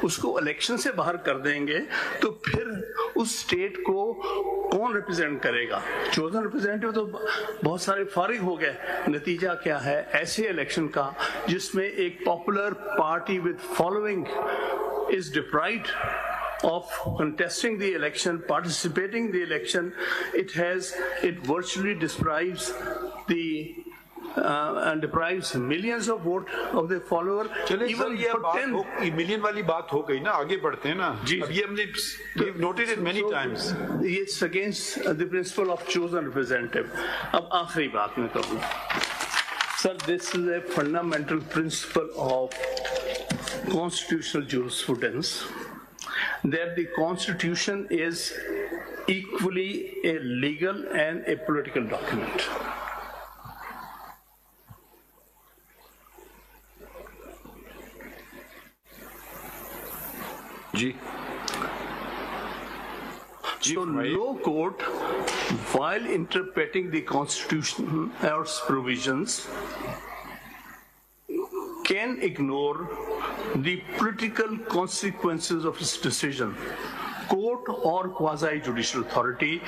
उसको इलेक्शन से बाहर कर देंगे तो फिर उस स्टेट को कौन रिप्रेजेंट करेगा? चोजन रिप्रेजेंटेटिव तो बहुत सारे फारिग हो गए। नतीजा क्या है ऐसे इलेक्शन का जिसमें एक popular party with following is deprived of contesting the election, participating in the election. It virtually deprives and deprives millions of vote of their follower. Even ये बात मिलियन वाली बात हो गई ना, आगे बढ़ते हैं ना। अब ये हमने we've noted it many times. It's against the principle of chosen representative. अब आखिरी बात मैं कहूँ, sir, this is a fundamental principle of constitutional jurisprudence, that the Constitution is equally a legal and a political document. So no court, while interpreting the Constitution or its provisions, can ignore the political consequences of its decision. Court or quasi-judicial authority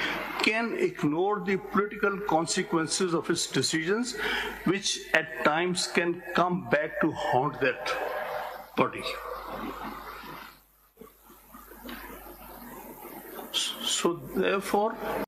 can ignore the political consequences of its decisions, which at times can come back to haunt that body. So therefore,